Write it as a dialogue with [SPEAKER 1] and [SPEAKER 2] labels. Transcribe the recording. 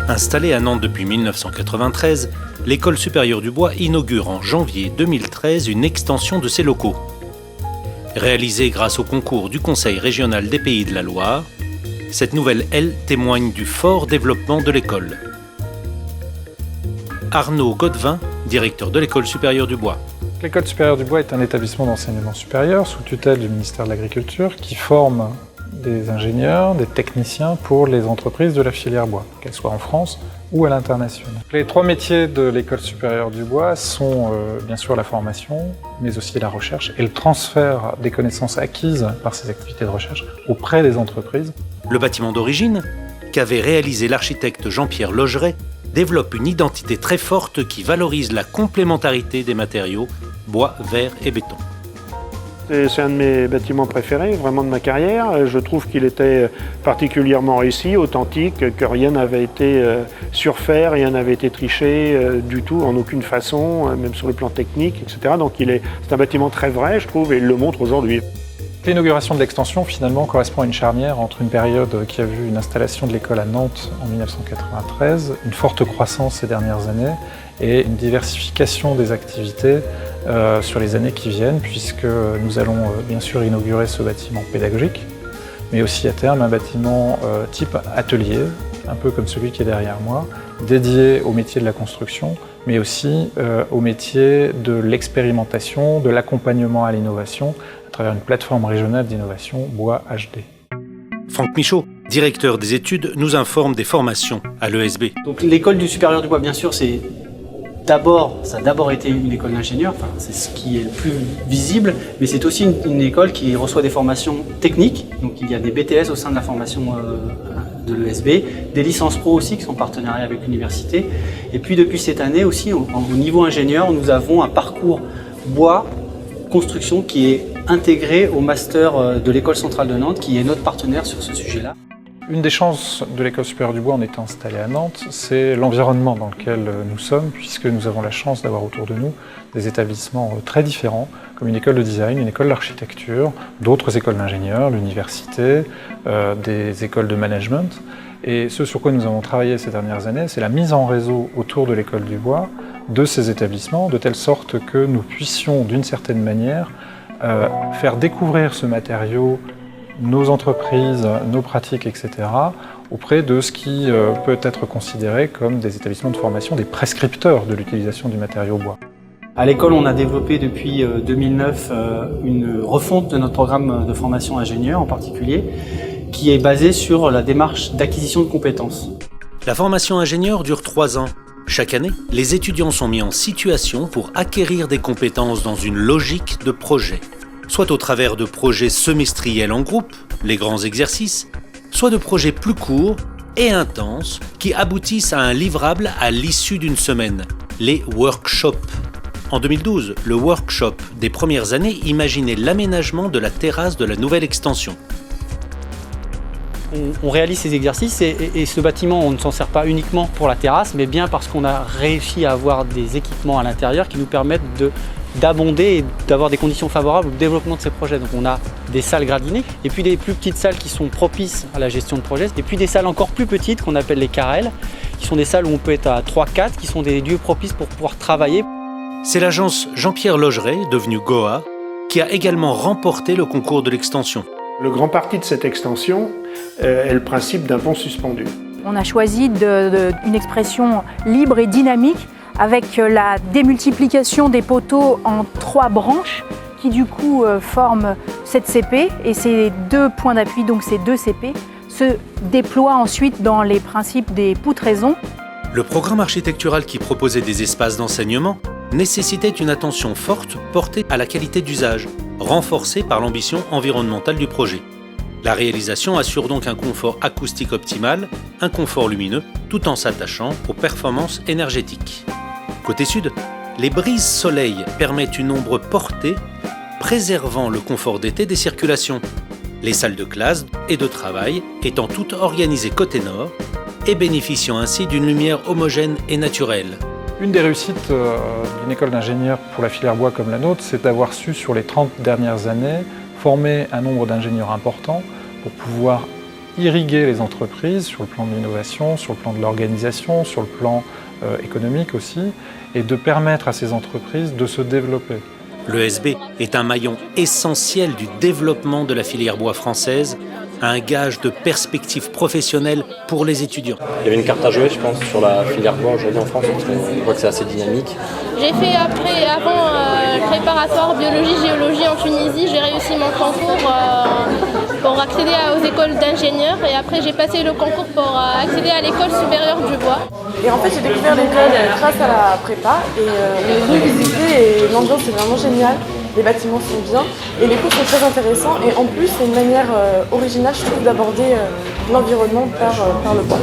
[SPEAKER 1] Installée à Nantes depuis 1993, l'École supérieure du bois inaugure en janvier 2013 une extension de ses locaux. Réalisée grâce au concours du Conseil régional des Pays de la Loire, cette nouvelle aile témoigne du fort développement de l'école. Arnaud Godevin, directeur de l'École supérieure du bois.
[SPEAKER 2] L'École supérieure du bois est un établissement d'enseignement supérieur sous tutelle du ministère de l'Agriculture qui forme des ingénieurs, des techniciens pour les entreprises de la filière bois, qu'elles soient en France ou à l'international. Les 3 métiers de l'École supérieure du bois sont bien sûr la formation, mais aussi la recherche et le transfert des connaissances acquises par ces activités de recherche auprès des entreprises.
[SPEAKER 1] Le bâtiment d'origine, qu'avait réalisé l'architecte Jean-Pierre Logeret, développe une identité très forte qui valorise la complémentarité des matériaux, bois, verre et béton.
[SPEAKER 3] C'est un de mes bâtiments préférés, vraiment de ma carrière. Je trouve qu'il était particulièrement réussi, authentique, que rien n'avait été surfait, rien n'avait été triché du tout, en aucune façon, même sur le plan technique, etc. Donc c'est un bâtiment très vrai, je trouve, et il le montre aujourd'hui.
[SPEAKER 2] L'inauguration de l'extension, finalement, correspond à une charnière entre une période qui a vu une installation de l'école à Nantes en 1993, une forte croissance ces dernières années, et une diversification des activités sur les années qui viennent, puisque nous allons bien sûr inaugurer ce bâtiment pédagogique, mais aussi à terme un bâtiment type atelier, un peu comme celui qui est derrière moi, dédié au métier de la construction, mais aussi au métier de l'expérimentation, de l'accompagnement à l'innovation, à travers une plateforme régionale d'innovation Bois HD.
[SPEAKER 1] Franck Michaud, directeur des études, nous informe des formations à l'ESB.
[SPEAKER 4] Donc l'école du supérieur du bois, bien sûr, ça a d'abord été une école d'ingénieurs, enfin, c'est ce qui est le plus visible, mais c'est aussi une école qui reçoit des formations techniques. Donc il y a des BTS au sein de la formation de l'ESB, des licences pro aussi qui sont en partenariat avec l'université. Et puis depuis cette année aussi, au niveau ingénieur, nous avons un parcours bois construction qui est intégré au master de l'École centrale de Nantes, qui est notre partenaire sur ce sujet-là.
[SPEAKER 2] Une des chances de l'École supérieure du bois en étant installée à Nantes, c'est l'environnement dans lequel nous sommes, puisque nous avons la chance d'avoir autour de nous des établissements très différents, comme une école de design, une école d'architecture, d'autres écoles d'ingénieurs, l'université, des écoles de management. Et ce sur quoi nous avons travaillé ces dernières années, c'est la mise en réseau autour de l'École du bois de ces établissements, de telle sorte que nous puissions, d'une certaine manière, faire découvrir ce matériau, nos entreprises, nos pratiques, etc., auprès de ce qui peut être considéré comme des établissements de formation, des prescripteurs de l'utilisation du matériau bois.
[SPEAKER 4] À l'école, on a développé depuis 2009 une refonte de notre programme de formation ingénieur en particulier, qui est basée sur la démarche d'acquisition de compétences.
[SPEAKER 1] La formation ingénieur dure 3 ans. Chaque année, les étudiants sont mis en situation pour acquérir des compétences dans une logique de projet, soit au travers de projets semestriels en groupe, les grands exercices, soit de projets plus courts et intenses qui aboutissent à un livrable à l'issue d'une semaine, les workshops. En 2012, le workshop des premières années imaginait l'aménagement de la terrasse de la nouvelle extension.
[SPEAKER 4] On réalise ces exercices et ce bâtiment, on ne s'en sert pas uniquement pour la terrasse, mais bien parce qu'on a réussi à avoir des équipements à l'intérieur qui nous permettent d'abonder et d'avoir des conditions favorables au développement de ces projets. Donc on a des salles gradinées, et puis des plus petites salles qui sont propices à la gestion de projets, et puis des salles encore plus petites qu'on appelle les carrels, qui sont des salles où on peut être à 3-4, qui sont des lieux propices pour pouvoir travailler.
[SPEAKER 1] C'est l'agence Jean-Pierre Logeret, devenue Goa, qui a également remporté le concours de l'extension.
[SPEAKER 3] Le grand parti de cette extension est le principe d'un pont suspendu.
[SPEAKER 5] On a choisi une expression libre et dynamique avec la démultiplication des poteaux en 3 branches qui du coup forment cette CP, et ces 2 points d'appui, donc ces 2 CP, se déploient ensuite dans les principes des poutraisons.
[SPEAKER 1] Le programme architectural qui proposait des espaces d'enseignement nécessitait une attention forte portée à la qualité d'usage, renforcée par l'ambition environnementale du projet. La réalisation assure donc un confort acoustique optimal, un confort lumineux, tout en s'attachant aux performances énergétiques. Côté sud, les brises soleil permettent une ombre portée, préservant le confort d'été des circulations. les salles de classe et de travail étant toutes organisées côté nord et bénéficiant ainsi d'une lumière homogène et naturelle.
[SPEAKER 2] Une des réussites d'une école d'ingénieurs pour la filière bois comme la nôtre, c'est d'avoir su sur les 30 dernières années former un nombre d'ingénieurs important pour pouvoir irriguer les entreprises sur le plan de l'innovation, sur le plan de l'organisation, sur le plan économique aussi, et de permettre à ces entreprises de se développer.
[SPEAKER 1] L'ESB est un maillon essentiel du développement de la filière bois française, un gage de perspectives professionnelles pour les étudiants.
[SPEAKER 6] Il y avait une carte à jouer, je pense, sur la filière bois aujourd'hui en France, parce qu'on voit que c'est assez dynamique.
[SPEAKER 7] J'ai fait avant préparatoire biologie-géologie en Tunisie. J'ai réussi mon concours pour accéder aux écoles d'ingénieurs et après j'ai passé le concours pour accéder à l'école supérieure du bois.
[SPEAKER 8] Et en fait j'ai découvert l'école grâce à la prépa et on est venu visiter et l'ambiance est vraiment géniale. Les bâtiments sont bien et les cours sont très intéressants et en plus c'est une manière originale je trouve d'aborder l'environnement par le bois.